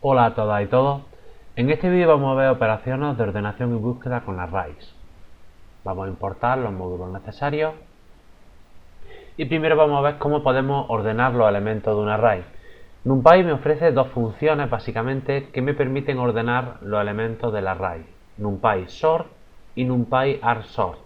Hola a todas y todos. En este vídeo vamos a ver operaciones de ordenación y búsqueda con arrays. Vamos a importar los módulos necesarios y primero vamos a ver cómo podemos ordenar los elementos de un array. NumPy me ofrece dos funciones básicamente que me permiten ordenar los elementos del array: NumPy sort y NumPy arsort.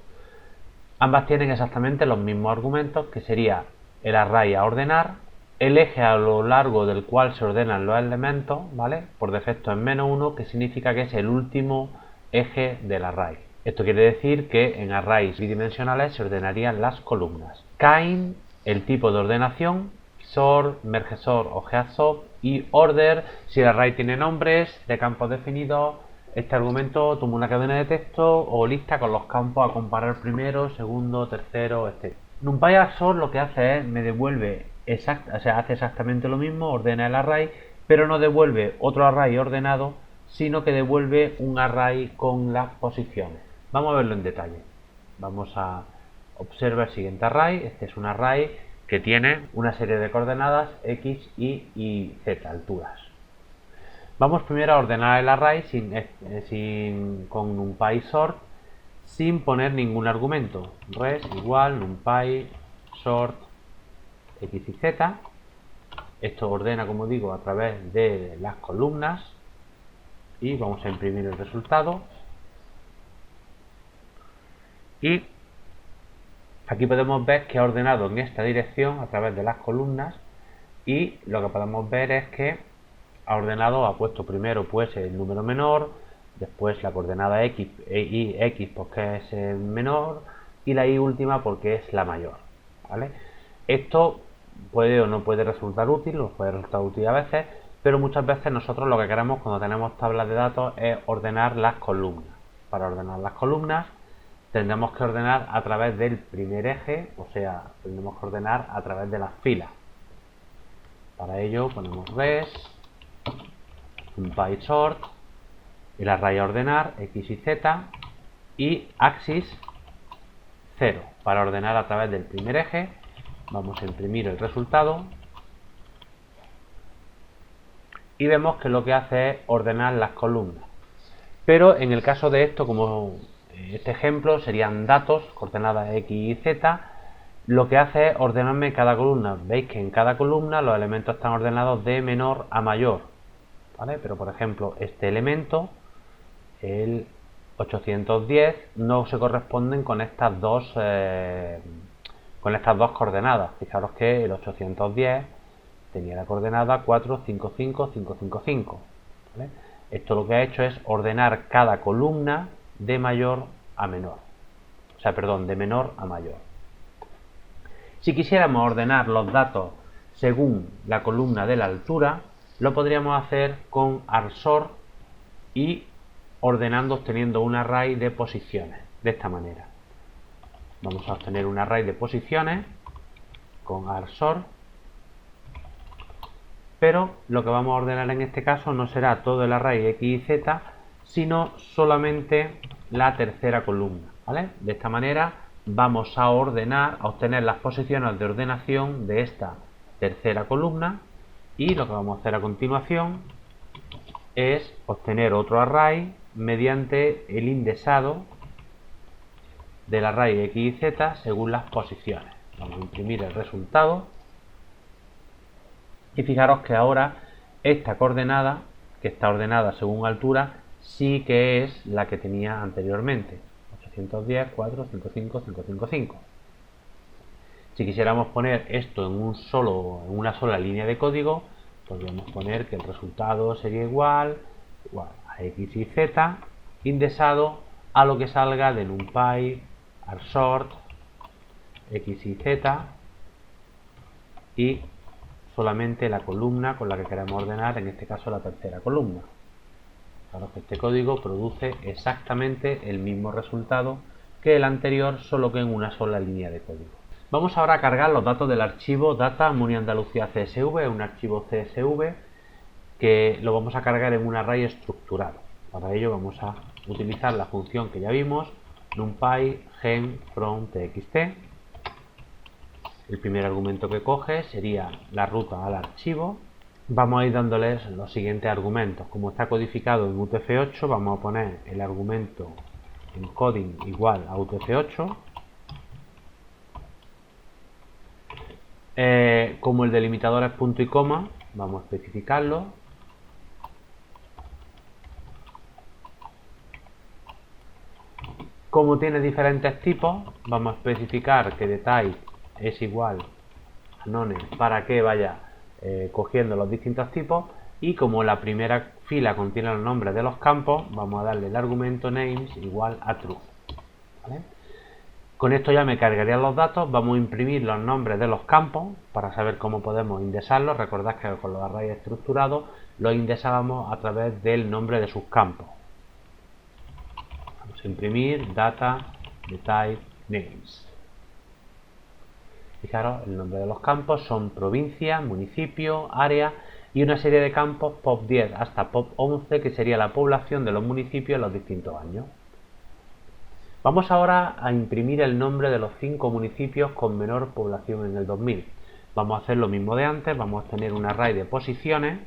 Ambas tienen exactamente los mismos argumentos, que sería el array a ordenar, el eje a lo largo del cual se ordenan los elementos, ¿vale? Por defecto es -1, que significa que es el último eje del array. Esto quiere decir que en arrays bidimensionales se ordenarían las columnas. Kind, el tipo de ordenación, sort, merge sort o head sort, y order, si el array tiene nombres de campos definidos. Este argumento toma una cadena de texto o lista con los campos a comparar primero, segundo, tercero, etc. NumPy arsort lo que hace es me devuelve hace exactamente lo mismo, ordena el array, pero no devuelve otro array ordenado, sino que devuelve un array con las posiciones. Vamos a verlo en detalle. Vamos a observar el siguiente array. Este es un array que tiene una serie de coordenadas x, y z, alturas. Vamos primero a ordenar el array con NumPy sort, sin poner ningún argumento. Res igual NumPy sort x y z. Esto ordena, como digo, a través de las columnas, y vamos a imprimir el resultado. Y aquí podemos ver que ha ordenado en esta dirección a través de las columnas, y lo que podemos ver es que ha ordenado, ha puesto primero pues el número menor, después la coordenada x, y x porque es el menor, y la y última porque es la mayor, ¿vale? Esto puede o no puede resultar útil, nos puede resultar útil a veces, pero muchas veces nosotros lo que queremos cuando tenemos tablas de datos es ordenar las columnas. Para ordenar las columnas tendremos que ordenar a través del primer eje, o sea, tendremos que ordenar a través de las filas. Para ello ponemos res NumPy sort, el array a ordenar x y z, y axis 0 para ordenar a través del primer eje. Vamos a imprimir el resultado y vemos que lo que hace es ordenar las columnas. Pero en el caso de esto, como este ejemplo serían datos, coordenadas x y z, lo que hace es ordenarme cada columna. Veis que en cada columna los elementos están ordenados de menor a mayor, ¿vale? Pero por ejemplo este elemento, el 810, no se corresponden con estas dos coordenadas. Fijaros que el 810 tenía la coordenada 455,555, ¿vale? Esto lo que ha hecho es ordenar cada columna de mayor a menor, de menor a mayor. Si quisiéramos ordenar los datos según la columna de la altura, lo podríamos hacer con arsort y obteniendo un array de posiciones, de esta manera. Vamos a obtener un array de posiciones con arsort, pero lo que vamos a ordenar en este caso no será todo el array x y z, sino solamente la tercera columna, ¿vale? De esta manera vamos a obtener las posiciones de ordenación de esta tercera columna, y lo que vamos a hacer a continuación es obtener otro array mediante el indexado del array x y z según las posiciones. Vamos a imprimir el resultado y fijaros que ahora esta coordenada, que está ordenada según altura, sí que es la que tenía anteriormente: 810, 4, 55, 555. Si quisiéramos poner esto en una sola línea de código, podríamos poner que el resultado sería igual a x y z indexado a lo que salga de NumPy arsort x y z, y solamente la columna con la que queremos ordenar, en este caso la tercera columna. Claro que este código produce exactamente el mismo resultado que el anterior, solo que en una sola línea de código. Vamos ahora a cargar los datos del archivo data Muni Andalucía CSV, un archivo CSV que lo vamos a cargar en un array estructurado. Para ello vamos a utilizar la función que ya vimos, NumPy gen from txt. El primer argumento que coge sería la ruta al archivo, vamos a ir dándoles los siguientes argumentos. Como está codificado en UTF-8, vamos a poner el argumento encoding igual a UTF-8. Como el delimitador es punto y coma, vamos a especificarlo. Como tiene diferentes tipos, vamos a especificar que detail es igual a none para que vaya cogiendo los distintos tipos, y como la primera fila contiene los nombres de los campos, vamos a darle el argumento names igual a true. ¿Vale? Con esto ya me cargaría los datos. Vamos a imprimir los nombres de los campos para saber cómo podemos indexarlos. Recordad que con los arrays estructurados los indexábamos a través del nombre de sus campos. Vamos a imprimir data de type names. Fijaros, el nombre de los campos son provincia, municipio, área y una serie de campos POP 10 hasta POP 11, que sería la población de los municipios en los distintos años. Vamos ahora a imprimir el nombre de los 5 municipios con menor población en el 2000. Vamos a hacer lo mismo de antes, vamos a tener un array de posiciones.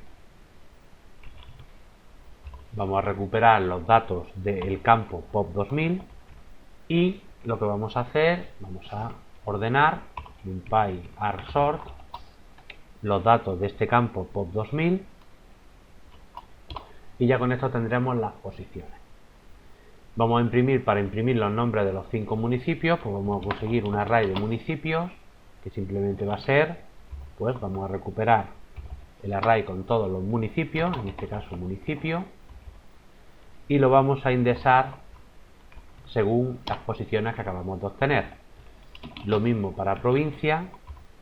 Vamos a recuperar los datos del campo POP 2000 y lo que vamos a hacer, vamos a ordenar numpy arsort los datos de este campo POP 2000 y ya con esto tendremos las posiciones. Vamos a imprimir, para imprimir los nombres de los 5 municipios, pues vamos a conseguir un array de municipios que simplemente va a ser, pues vamos a recuperar el array con todos los municipios, en este caso municipio, y lo vamos a indexar según las posiciones que acabamos de obtener. Lo mismo para provincia,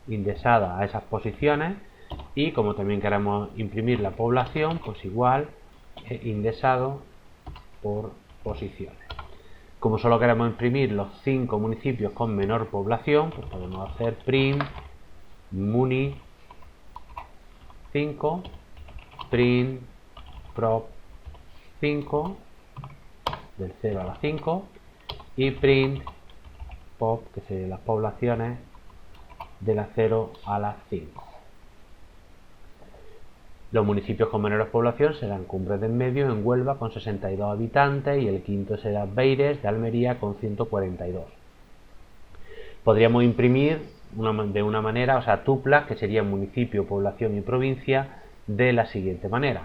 indexada a esas posiciones, y como también queremos imprimir la población, pues igual indexado por posiciones. Como solo queremos imprimir los 5 municipios con menor población, pues podemos hacer print muni 5 print prop 5 del 0 a la 5 y print pop, que serían las poblaciones de la 0 a la 5. Los municipios con menor población serán Cumbres del Medio en Huelva con 62 habitantes y el quinto será Beires de Almería con 142. Podríamos imprimir de una manera, o sea, tuplas, que serían municipio, población y provincia, de la siguiente manera.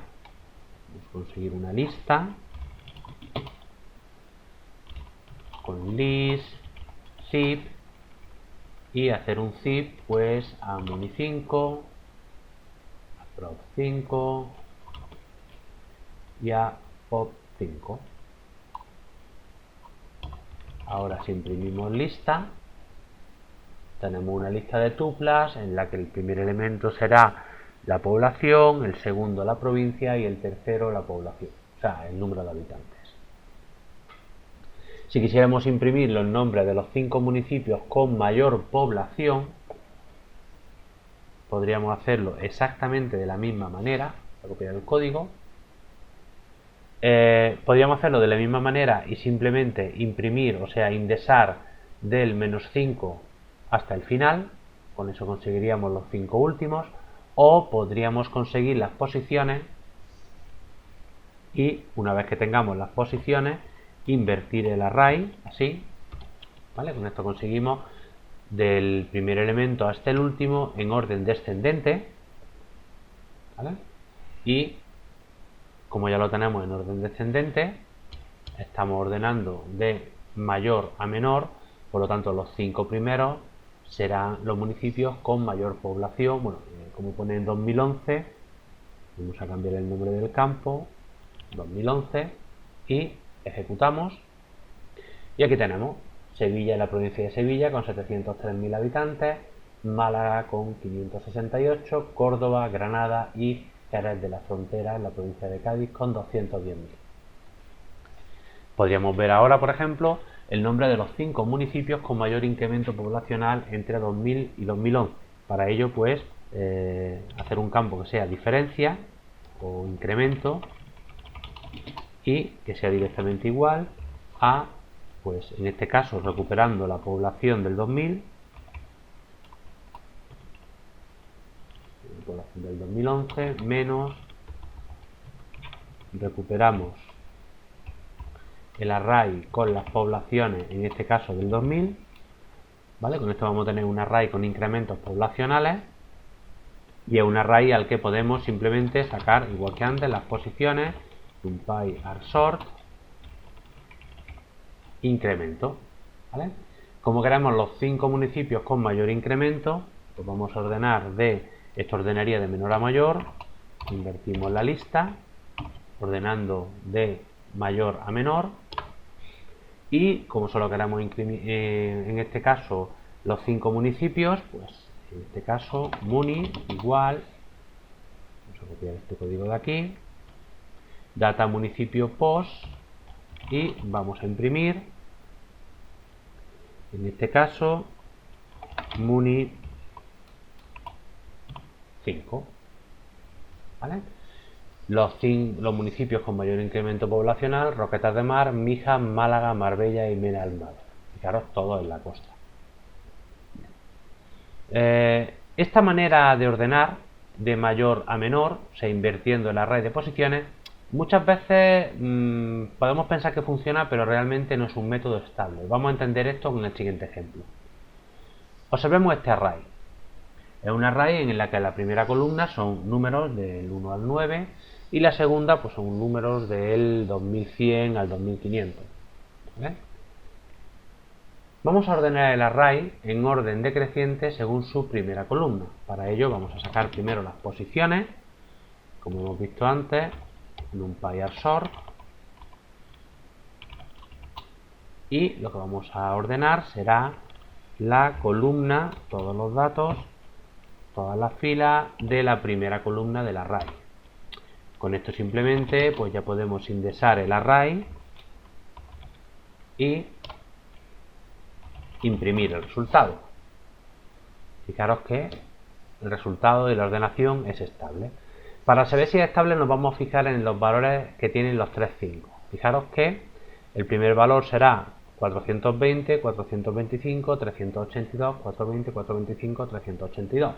Vamos a conseguir una lista con list, zip y hacer un zip pues a muni5, a prop5 y a pop5. Ahora si imprimimos lista, tenemos una lista de tuplas en la que el primer elemento será la población, el segundo la provincia y el tercero la población, o sea, el número de habitantes. Si quisiéramos imprimir los nombres de los 5 municipios con mayor población, podríamos hacerlo exactamente de la misma manera. Voy a copiar el código. Podríamos hacerlo de la misma manera y simplemente imprimir, o sea, indexar del -5 hasta el final. Con eso conseguiríamos los 5 últimos. O podríamos conseguir las posiciones y una vez que tengamos las posiciones, invertir el array, así, ¿vale? Con esto conseguimos del primer elemento hasta el último en orden descendente, ¿vale? Y como ya lo tenemos en orden descendente, estamos ordenando de mayor a menor, por lo tanto los 5 primeros serán los municipios con mayor población. Bueno, como pone en 2011, vamos a cambiar el nombre del campo, 2011, y ejecutamos. Y aquí tenemos Sevilla, la provincia de Sevilla con 703.000 habitantes, Málaga con 568, Córdoba, Granada y Jerez de la Frontera en la provincia de Cádiz con 210.000. Podríamos ver ahora, por ejemplo, el nombre de los 5 municipios con mayor incremento poblacional entre 2000 y 2011. Para ello, pues, hacer un campo que sea diferencia o incremento y que sea directamente igual a, pues en este caso, recuperando la población del 2000, población del 2011 menos, recuperamos el array con las poblaciones, en este caso del 2000, ¿vale? Con esto vamos a tener un array con incrementos poblacionales y es un array al que podemos simplemente sacar, igual que antes, las posiciones, numpy arsort, incremento, ¿vale? Como queremos los 5 municipios con mayor incremento, pues vamos a ordenar esto ordenaría de menor a mayor, invertimos la lista, ordenando de mayor a menor, y como solo queremos en este caso los 5 municipios, pues en este caso muni igual, vamos a copiar este código de aquí, data municipio post, y vamos a imprimir, en este caso muni 5, ¿vale? Los municipios con mayor incremento poblacional: Roquetas de Mar, Mijas, Málaga, Marbella y Mena del Mar. Fijaros, todo en la costa. Esta manera de ordenar de mayor a menor, o sea, invirtiendo el array de posiciones, muchas veces podemos pensar que funciona, pero realmente no es un método estable. Vamos a entender esto con el siguiente ejemplo. Observemos este array. Es un array en el que la primera columna son números del 1 al 9 y la segunda pues son números del 2100 al 2500. ¿Vale? Vamos a ordenar el array en orden decreciente según su primera columna. Para ello vamos a sacar primero las posiciones, como hemos visto antes, numpy arsort, y lo que vamos a ordenar será la columna, todos los datos, todas las filas de la primera columna del array. Con esto simplemente pues ya podemos indexar el array y imprimir el resultado. Fijaros que el resultado de la ordenación es estable. Para saber si es estable nos vamos a fijar en los valores que tienen los 3 5. Fijaros que el primer valor será 420, 425, 382, 420, 425, 382.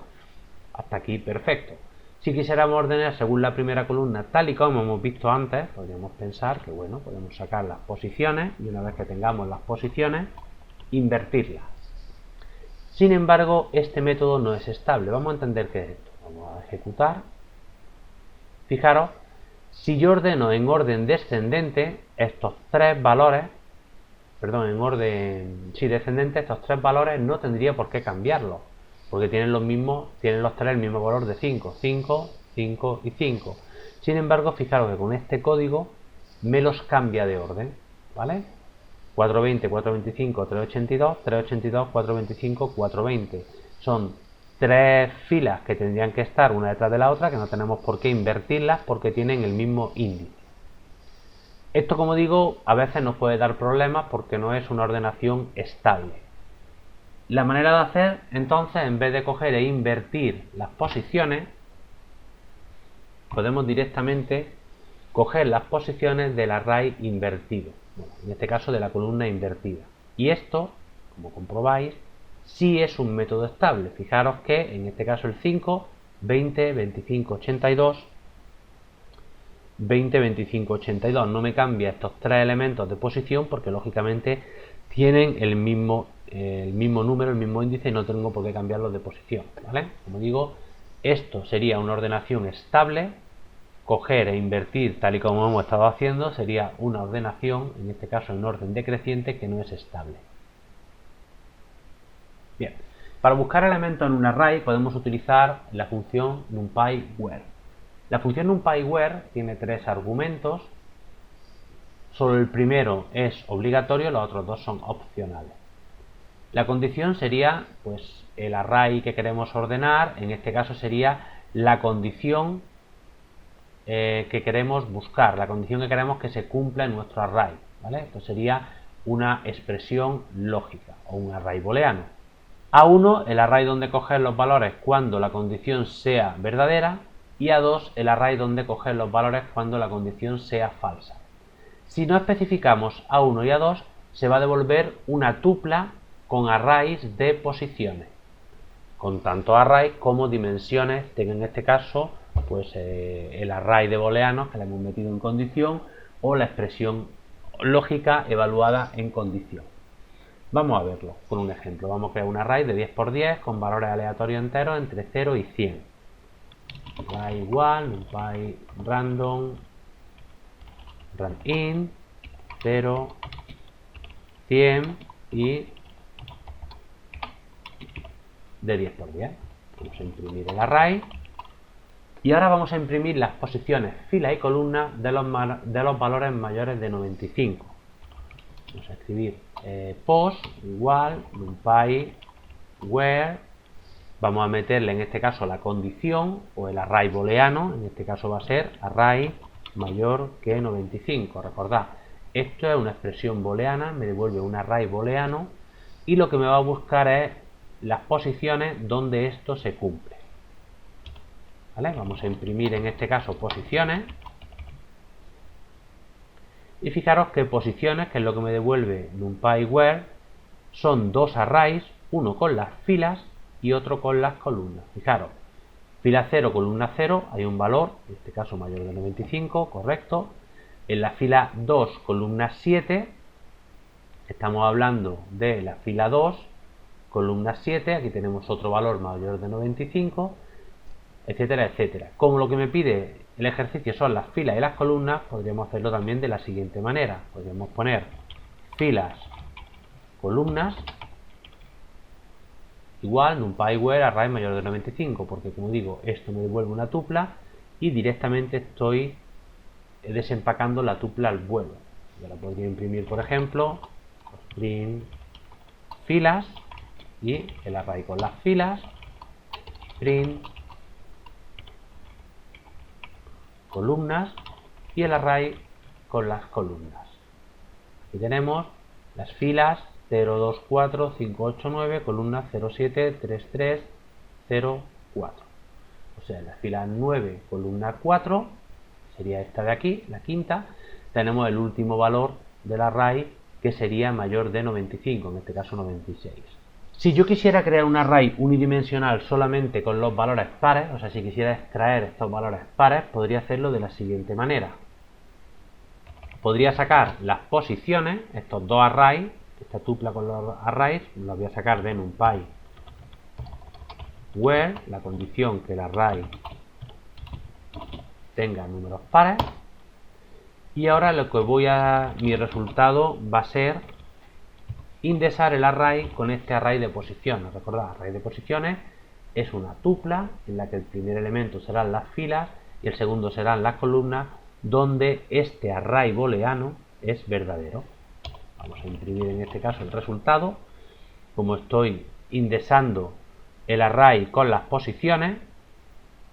Hasta aquí perfecto. Si quisiéramos ordenar según la primera columna, tal y como hemos visto antes, podríamos pensar que bueno, podemos sacar las posiciones y una vez que tengamos las posiciones, invertirlas. Sin embargo, este método no es estable. Vamos a entender qué es esto. Vamos a ejecutar. Fijaros, si yo ordeno en orden descendente estos 3 valores, perdón, en orden descendente, estos 3 valores no tendría por qué cambiarlos, porque tienen los 3 el mismo valor de 5, 5, 5 y 5. Sin embargo, fijaros que con este código me los cambia de orden, ¿vale? 420, 425, 382, 382, 425, 420. Son 3 filas que tendrían que estar una detrás de la otra, que no tenemos por qué invertirlas porque tienen el mismo índice. Esto, como digo, a veces nos puede dar problemas porque no es una ordenación estable. La manera de hacer, entonces, en vez de coger e invertir las posiciones, podemos directamente coger las posiciones del array invertido, bueno, en este caso de la columna invertida. Y esto, como comprobáis, sí es un método estable. Fijaros que en este caso el 5, 20, 25, 82, 20, 25, 82. No me cambia estos 3 elementos de posición porque lógicamente tienen el mismo número, el mismo índice, y no tengo por qué cambiarlos de posición, ¿vale? Como digo, esto sería una ordenación estable. Coger e invertir, tal y como hemos estado haciendo, sería una ordenación, en este caso en orden decreciente, que no es estable. Bien, para buscar elementos en un array podemos utilizar la función numpy_where. La función numpy_where tiene 3 argumentos. Solo el primero es obligatorio, los otros 2 son opcionales. La condición sería pues el array que queremos ordenar. En este caso sería la condición que queremos buscar, la condición que queremos que se cumpla en nuestro array, ¿vale? Esto sería una expresión lógica o un array booleano. A1, el array donde coger los valores cuando la condición sea verdadera, y A2, el array donde coger los valores cuando la condición sea falsa. Si no especificamos A1 y A2, se va a devolver una tupla con arrays de posiciones. con tanto array como dimensiones tenga en este caso pues el array de booleanos que le hemos metido en condición o la expresión lógica evaluada en condición. Vamos a verlo con un ejemplo. Vamos a crear un array de 10 por 10 con valores aleatorios enteros entre 0 y 100. Array igual, numpy random, randint, 0, 100 y de 10 por 10. Vamos a imprimir el array. Y ahora vamos a imprimir las posiciones fila y columna de los valores mayores de 95. Vamos a escribir post igual numpy where. Vamos a meterle en este caso la condición o el array booleano. En este caso va a ser array mayor que 95. Recordad, esto es una expresión booleana, me devuelve un array booleano y lo que me va a buscar es las posiciones donde esto se cumple. ¿Vale? Vamos a imprimir en este caso posiciones y fijaros que posiciones, que es lo que me devuelve numpy where, son dos arrays, uno con las filas y otro con las columnas. Fijaros, fila 0, columna 0, hay un valor, en este caso mayor de 95, correcto. En la fila 2, columna 7, estamos hablando de la fila 2, columna 7, aquí tenemos otro valor mayor de 95, etcétera, etcétera. Como lo que me pide el ejercicio son las filas y las columnas, podríamos hacerlo también de la siguiente manera. Podríamos poner filas, columnas, igual numpy where array mayor de 95, porque como digo, esto me devuelve una tupla y directamente estoy desempacando la tupla al vuelo. Yo la podría imprimir, por ejemplo, print filas y el array con las filas, print columnas y el array con las columnas. Aquí tenemos las filas 0, 2, 4, 5, 8, 9, columnas 0, 7, 3, 3, 0, 4. O sea, en la fila 9, columna 4, sería esta de aquí, la quinta, tenemos el último valor del array que sería mayor de 95, en este caso 96. Si yo quisiera crear un array unidimensional solamente con los valores pares, o sea, si quisiera extraer estos valores pares, podría hacerlo de la siguiente manera. Podría sacar las posiciones, estos dos arrays, esta tupla con los arrays, los voy a sacar de numpy where, la condición que el array tenga números pares, y ahora mi resultado va a ser indexar el array con este array de posiciones. Recordad, array de posiciones es una tupla en la que el primer elemento serán las filas y el segundo serán las columnas, donde este array booleano es verdadero. Vamos a imprimir en este caso el resultado. Como estoy indexando el array con las posiciones,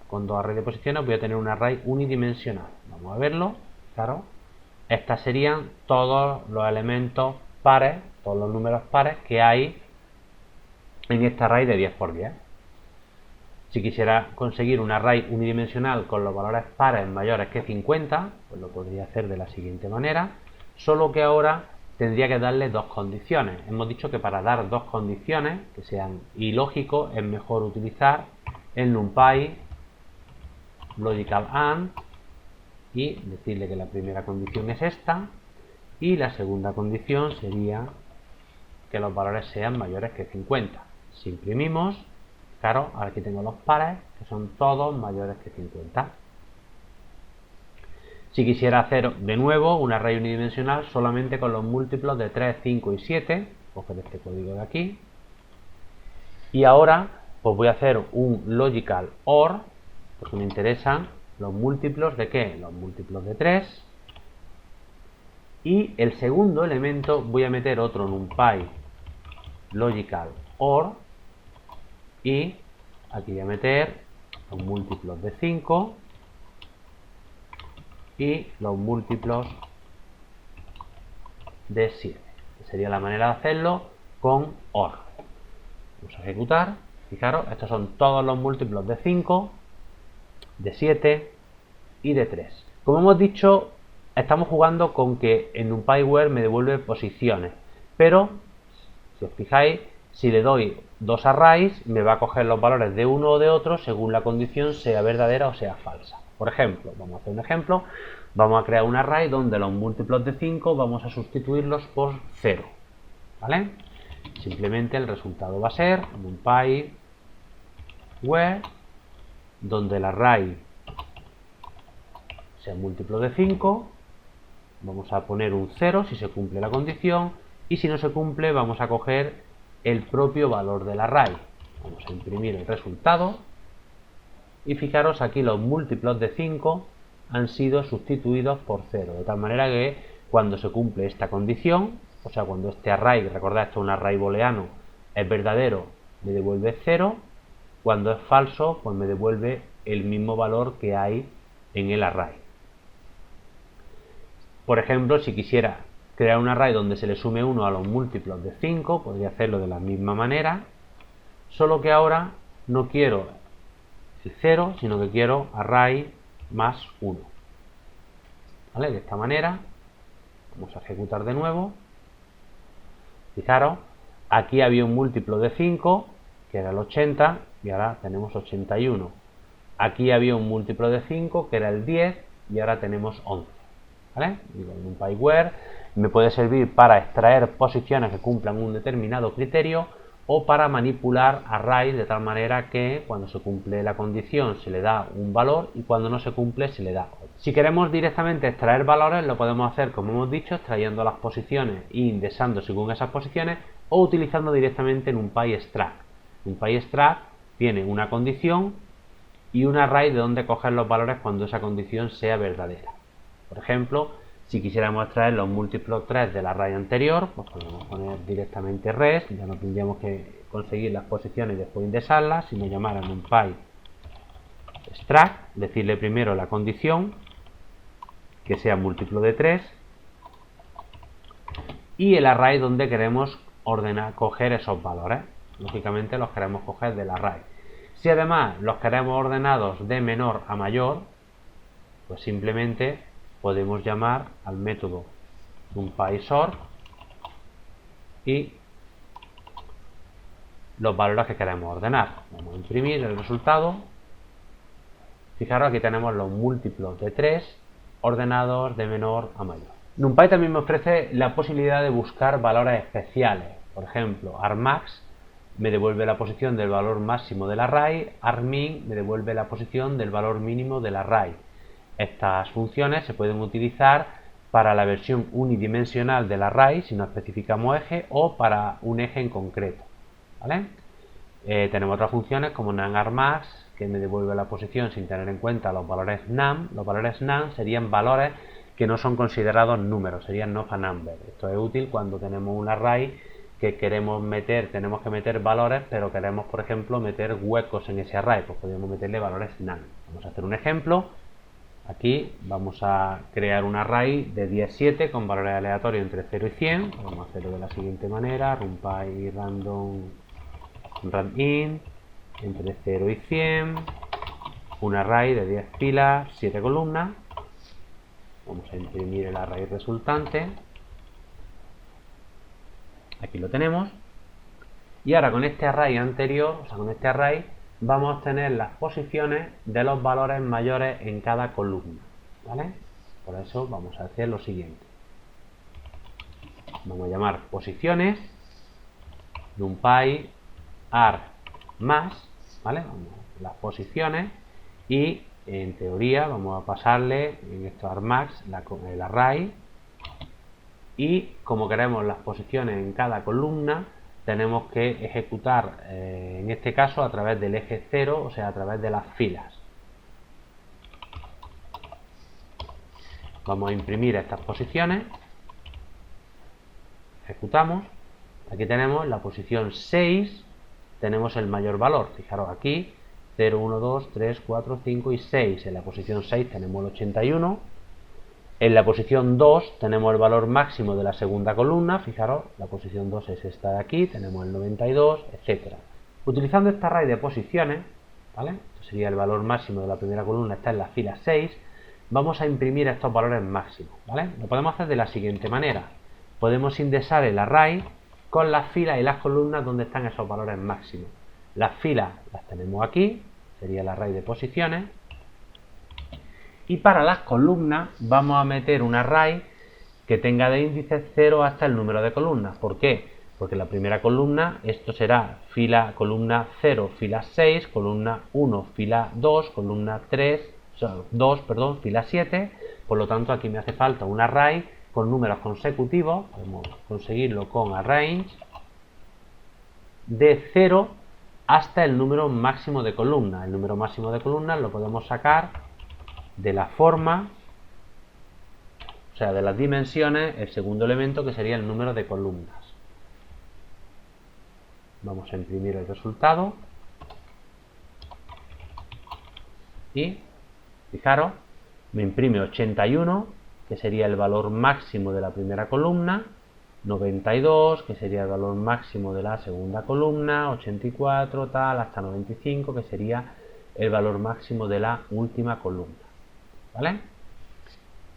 con dos arrays de posiciones, voy a tener un array unidimensional. Vamos a verlo. Claro, estas serían todos los elementos pares, todos los números pares que hay en este array de 10 por 10. Si quisiera conseguir un array unidimensional con los valores pares mayores que 50, pues lo podría hacer de la siguiente manera, solo que ahora tendría que darle dos condiciones. Hemos dicho que para dar dos condiciones que sean ilógicos es mejor utilizar el numpy logical and y decirle que la primera condición es esta y la segunda condición sería que los valores sean mayores que 50. Si imprimimos, claro, ahora aquí tengo los pares que son todos mayores que 50. Si quisiera hacer de nuevo un array unidimensional solamente con los múltiplos de 3, 5 y 7, coger este código de aquí, y ahora pues voy a hacer un logical OR, porque me interesan los múltiplos de ¿qué? Los múltiplos de 3, y el segundo elemento voy a meter otro numpy logical OR, y aquí voy a meter los múltiplos de 5 y los múltiplos de 7. Sería la manera de hacerlo con OR. Vamos a ejecutar. Fijaros, estos son todos los múltiplos de 5, de 7 y de 3. Como hemos dicho, estamos jugando con que en numpy where me devuelve posiciones, pero si os fijáis, si le doy dos arrays, me va a coger los valores de uno o de otro según la condición sea verdadera o sea falsa. Por ejemplo, vamos a hacer un ejemplo, vamos a crear un array donde los múltiplos de 5 vamos a sustituirlos por 0, ¿vale? Simplemente el resultado va a ser numpy where, donde el array sea múltiplo de 5, vamos a poner un 0 si se cumple la condición, y si no se cumple vamos a coger el propio valor del array. Vamos a imprimir el resultado, y fijaros aquí los múltiplos de 5 han sido sustituidos por 0, de tal manera que cuando se cumple esta condición, o sea, cuando este array, recordad, esto es un array booleano, es verdadero, me devuelve 0, cuando es falso, pues me devuelve el mismo valor que hay en el array. Por ejemplo, si quisiera crear un array donde se le sume 1 a los múltiplos de 5, podría hacerlo de la misma manera, solo que ahora no quiero el 0, sino que quiero array más 1. ¿Vale? De esta manera, vamos a ejecutar de nuevo. Fijaros, aquí había un múltiplo de 5, que era el 80, y ahora tenemos 81. Aquí había un múltiplo de 5, que era el 10, y ahora tenemos 11. ¿Vale? Digo, en un PyWare me puede servir para extraer posiciones que cumplan un determinado criterio o para manipular arrays de tal manera que cuando se cumple la condición se le da un valor y cuando no se cumple se le da otro. Si queremos directamente extraer valores, lo podemos hacer, como hemos dicho, extrayendo las posiciones e indexando según esas posiciones, o utilizando directamente NumPy extract. NumPy extract tiene una condición y un array de donde coger los valores cuando esa condición sea verdadera. Por ejemplo, si quisiéramos extraer los múltiplos 3 del array anterior, pues podemos poner directamente res, ya no tendríamos que conseguir las posiciones y después indexarlas, sino llamar a NumPy extract, decirle primero la condición, que sea múltiplo de 3, y el array donde queremos coger esos valores. Lógicamente los queremos coger del array. Si además los queremos ordenados de menor a mayor, pues simplemente podemos llamar al método NumPySort y los valores que queremos ordenar. Vamos a imprimir el resultado. Fijaros, aquí tenemos los múltiplos de 3 ordenados de menor a mayor. NumPy también me ofrece la posibilidad de buscar valores especiales. Por ejemplo, argmax me devuelve la posición del valor máximo del array, argmin me devuelve la posición del valor mínimo del array. Estas funciones se pueden utilizar para la versión unidimensional del array, si no especificamos eje, o para un eje en concreto, ¿vale? Tenemos otras funciones como nanargmax, que me devuelve la posición sin tener en cuenta los valores num. Los valores num serían valores que no son considerados números, serían not a number. Esto es útil cuando tenemos un array que queremos meter, tenemos que meter valores, pero queremos, por ejemplo, meter huecos en ese array, pues podríamos meterle valores num. Vamos a hacer un ejemplo. Aquí vamos a crear un array de 17 con valores aleatorios entre 0 y 100. Vamos a hacerlo de la siguiente manera: NumPy random int entre 0 y 100, un array de 10 filas, 7 columnas. Vamos a imprimir el array resultante. Aquí lo tenemos. Y ahora con este array anterior, o sea, con este array, vamos a obtener las posiciones de los valores mayores en cada columna, ¿vale? Por eso vamos a hacer lo siguiente. Vamos a llamar posiciones NumPy argmax, ¿vale? Las posiciones, y en teoría vamos a pasarle en esto argmax el array, y como queremos las posiciones en cada columna, tenemos que ejecutar en este caso a través del eje 0, o sea, a través de las filas. Vamos a imprimir estas posiciones, ejecutamos. Aquí tenemos la posición 6, tenemos el mayor valor. Fijaros aquí, 0, 1, 2, 3, 4, 5 y 6. En la posición 6 tenemos el 81. En la posición 2 tenemos el valor máximo de la segunda columna. Fijaros, la posición 2 es esta de aquí, tenemos el 92, etc. Utilizando este array de posiciones, ¿vale? Esto sería el valor máximo de la primera columna, está en la fila 6. Vamos a imprimir estos valores máximos, ¿vale? Lo podemos hacer de la siguiente manera. Podemos indexar el array con las filas y las columnas donde están esos valores máximos. Las filas las tenemos aquí, sería el array de posiciones. Y para las columnas vamos a meter un array que tenga de índice 0 hasta el número de columnas. ¿Por qué? Porque la primera columna, esto será fila, columna 0, fila 6, columna 1, fila 2, columna 2, fila 7. Por lo tanto, aquí me hace falta un array con números consecutivos. Podemos conseguirlo con arrange de 0 hasta el número máximo de columnas. El número máximo de columnas lo podemos sacar de la forma, o sea, de las dimensiones, el segundo elemento que sería el número de columnas. Vamos a imprimir el resultado y fijaros, me imprime 81, que sería el valor máximo de la primera columna, 92, que sería el valor máximo de la segunda columna, 84, tal, hasta 95, que sería el valor máximo de la última columna. ¿Vale?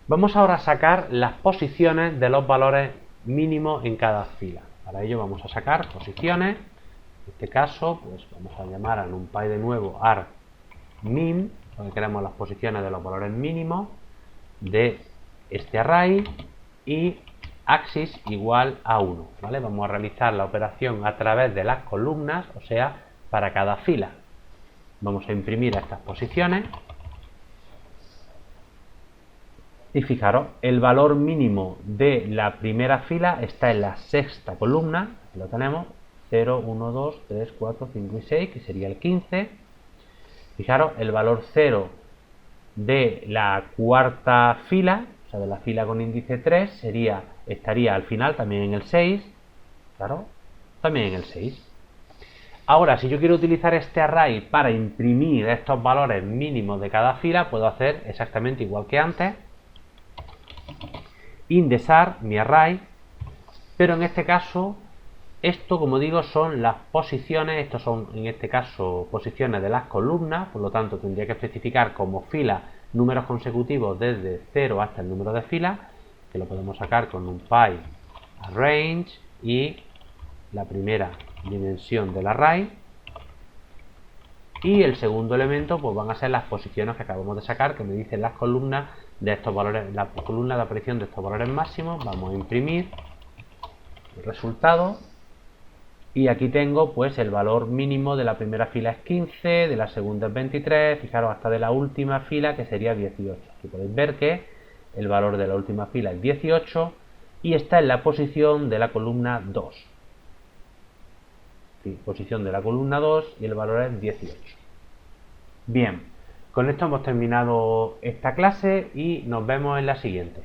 Vamos ahora a sacar las posiciones de los valores mínimos en cada fila. Para ello vamos a sacar posiciones. En este caso, pues vamos a llamar a NumPy de nuevo argmin, donde queremos las posiciones de los valores mínimos de este array, y axis igual a 1. ¿Vale? Vamos a realizar la operación a través de las columnas, o sea, para cada fila. Vamos a imprimir estas posiciones. Y fijaros, el valor mínimo de la primera fila está en la sexta columna, aquí lo tenemos, 0, 1, 2, 3, 4, 5 y 6, que sería el 15. Fijaros, el valor 0 de la cuarta fila, o sea, de la fila con índice 3, estaría al final también en el 6, claro, también en el 6. Ahora, si yo quiero utilizar este array para imprimir estos valores mínimos de cada fila, puedo hacer exactamente igual que antes, indexar mi array, pero en este caso, esto, como digo, son las posiciones, estos son en este caso posiciones de las columnas, por lo tanto tendría que especificar como fila números consecutivos desde 0 hasta el número de filas, que lo podemos sacar con NumPy arrange y la primera dimensión del array, y el segundo elemento pues van a ser las posiciones que acabamos de sacar, que me dicen las columnas de estos valores, la columna de aparición de estos valores máximos. Vamos a imprimir el resultado y aquí tengo pues el valor mínimo de la primera fila es 15, de la segunda es 23, fijaros, hasta de la última fila, que sería 18. Aquí podéis ver que el valor de la última fila es 18 y está en la posición de la columna 2. Sí, posición de la columna 2 y el valor es 18. Bien, con esto hemos terminado esta clase y nos vemos en la siguiente.